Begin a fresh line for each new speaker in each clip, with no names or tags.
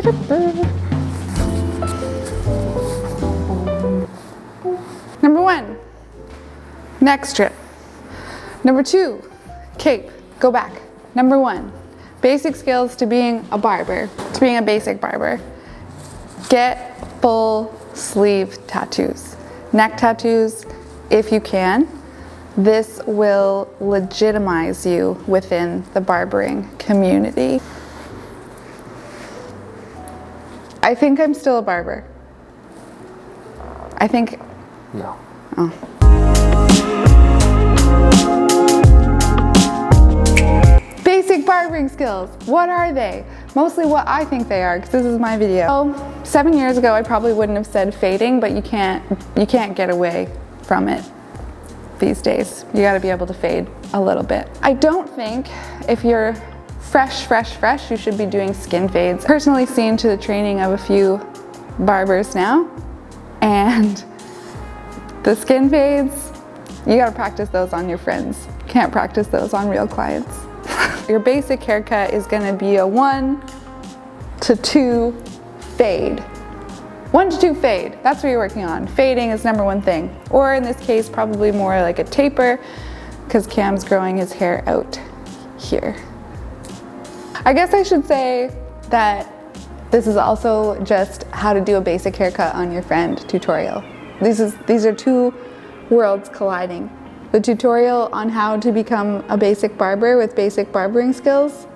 Number 1, neck strip. Number 2, cape, go back. Number 1, basic skills to being a barber, to being a basic barber. Get full sleeve tattoos, neck tattoos if you can. This will legitimize you within the barbering community. I think I'm still a barber. I think...
No.
Oh. Basic barbering skills, what are they? Mostly what I think they are, because this is my video. So, 7 years ago I probably wouldn't have said fading, but you can't get away from it these days. You gotta be able to fade a little bit. I don't think if you're fresh, you should be doing skin fades. Personally seen to the training of a few barbers now, and the skin fades, you gotta practice those on your friends. You can't practice those on real clients. Your basic haircut is gonna be a 1 to 2 fade. 1 to 2 fade, that's what you're working on. Fading is number 1 thing. Or in this case, probably more like a taper, because Cam's growing his hair out here. I guess I should say that this is also just how to do a basic haircut on your friend tutorial. These are two worlds colliding. The tutorial on how to become a basic barber with basic barbering skills,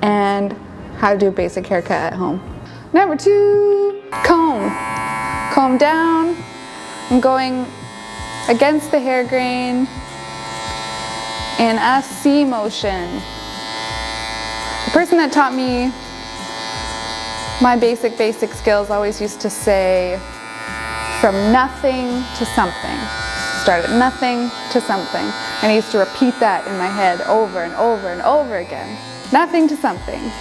and how to do a basic haircut at home. Number 2, comb. Comb down. I'm going against the hair grain in a C motion. The person that taught me my basic skills always used to say, from nothing to something. Start at nothing to something. And I used to repeat that in my head over and over and over again. Nothing to something.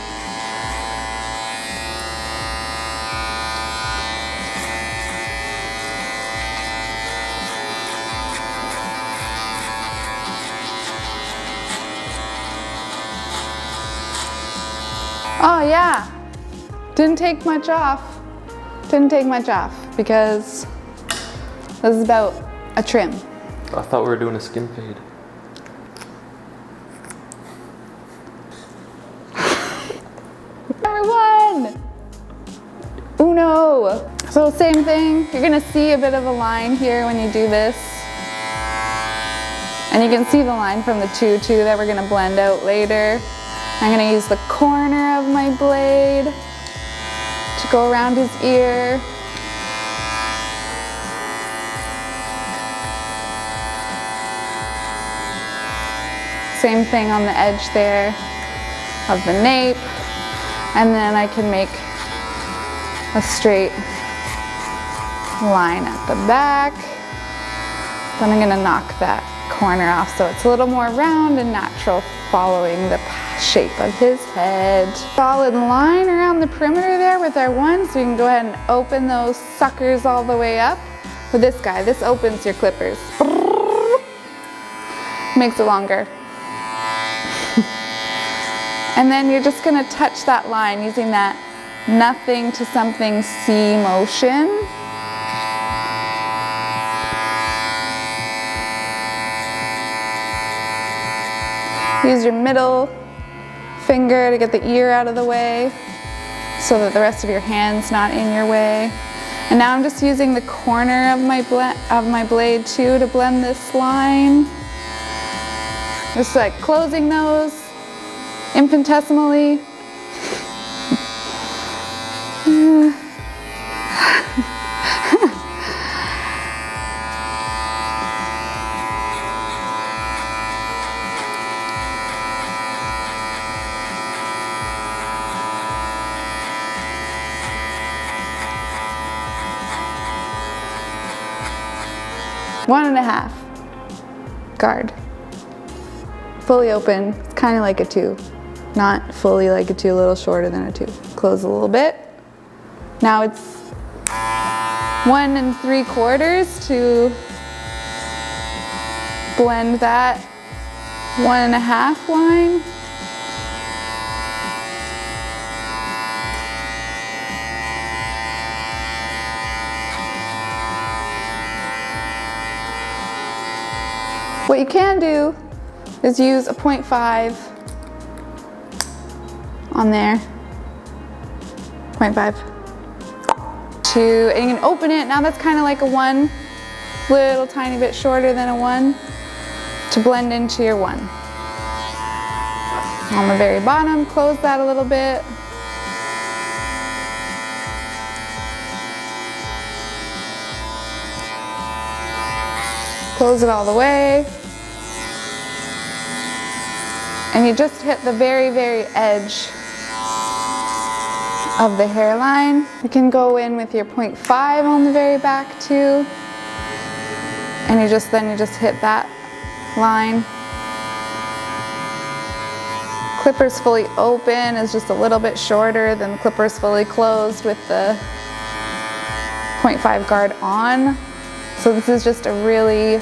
Oh yeah, didn't take much off. Didn't take much off because this is about a trim.
I thought we were doing a skin fade.
Number 1, uno. So same thing, you're gonna see a bit of a line here when you do this. And you can see the line from the 2 too that we're gonna blend out later. I'm gonna use the corner of my blade to go around his ear. Same thing on the edge there of the nape. And then I can make a straight line at the back. Then I'm gonna knock that corner off so it's a little more round and natural, following the shape of his head. Solid line around the perimeter there with our 1, so you can go ahead and open those suckers all the way up. With this guy, this opens your clippers. Makes it longer. And then you're just gonna touch that line using that nothing to something C motion. Use your middle finger to get the ear out of the way so that the rest of your hand's not in your way. And now I'm just using the corner of my blade too to blend this line. Just like closing those infinitesimally. One and a half guard. Fully open, it's kind of like a 2. Not fully like a 2, a little shorter than a 2. Close a little bit. Now it's 1 3/4 to blend that 1 1/2 line. What you can do is use a 0.5 on there. 0.5. And you can open it. Now that's kind of like a 1, little tiny bit shorter than a 1, to blend into your 1. On the very bottom, close that a little bit. Close it all the way. And you just hit the very, very edge of the hairline. You can go in with your 0.5 on the very back too. And then you just hit that line. Clippers fully open is just a little bit shorter than the clippers fully closed with the 0.5 guard on. So this is just a really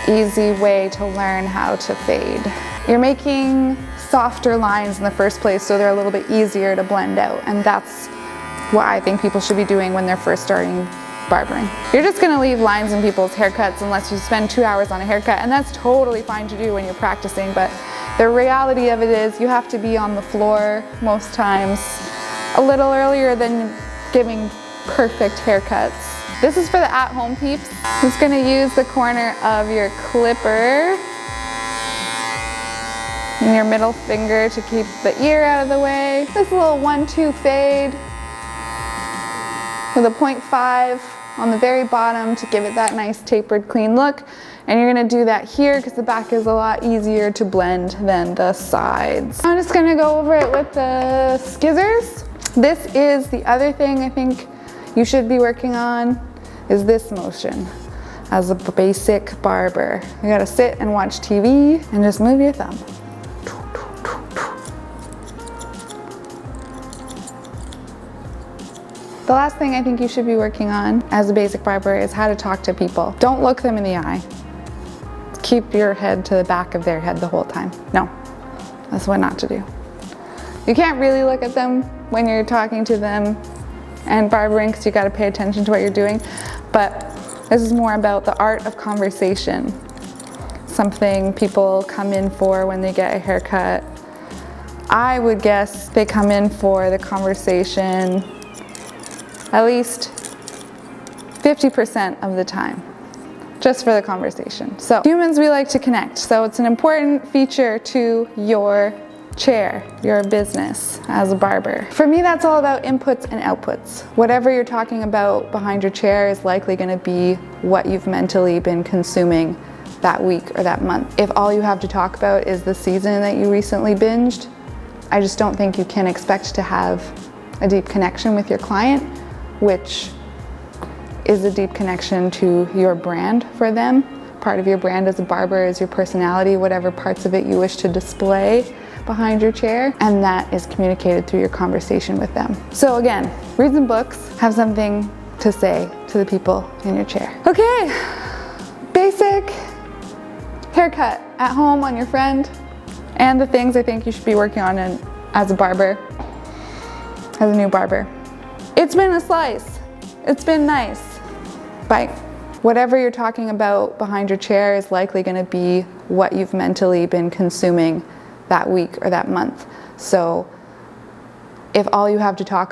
easy way to learn how to fade. You're making softer lines in the first place, so they're a little bit easier to blend out, and that's what I think people should be doing when they're first starting barbering. You're just gonna leave lines in people's haircuts unless you spend 2 hours on a haircut, and that's totally fine to do when you're practicing, but the reality of it is you have to be on the floor most times a little earlier than giving perfect haircuts. This is for the at-home peeps. I'm just gonna use the corner of your clipper and your middle finger to keep the ear out of the way. This little 1-2 fade with a 0.5 on the very bottom to give it that nice tapered clean look. And you're gonna do that here because the back is a lot easier to blend than the sides. I'm just gonna go over it with the scissors. This is the other thing I think you should be working on, is this motion as a basic barber. You gotta sit and watch TV and just move your thumb. The last thing I think you should be working on as a basic barber is how to talk to people. Don't look them in the eye. Keep your head to the back of their head the whole time. No, that's what not to do. You can't really look at them when you're talking to them and barbering because you got to pay attention to what you're doing. But this is more about the art of conversation. Something people come in for when they get a haircut. I would guess they come in for the conversation at least 50% of the time, just for the conversation. So humans, we like to connect. So it's an important feature to your chair, your business as a barber. For me, that's all about inputs and outputs. Whatever you're talking about behind your chair is likely gonna be what you've mentally been consuming that week or that month. If all you have to talk about is the season that you recently binged, I just don't think you can expect to have a deep connection with your client, which is a deep connection to your brand for them. Part of your brand as a barber is your personality, whatever parts of it you wish to display behind your chair, and that is communicated through your conversation with them. So again, read some books, have something to say to the people in your chair. Okay, basic haircut at home on your friend, and the things I think you should be working on as a barber, as a new barber. It's been a slice. It's been nice. Bye. Whatever you're talking about behind your chair is likely going to be what you've mentally been consuming that week or that month. So if all you have to talk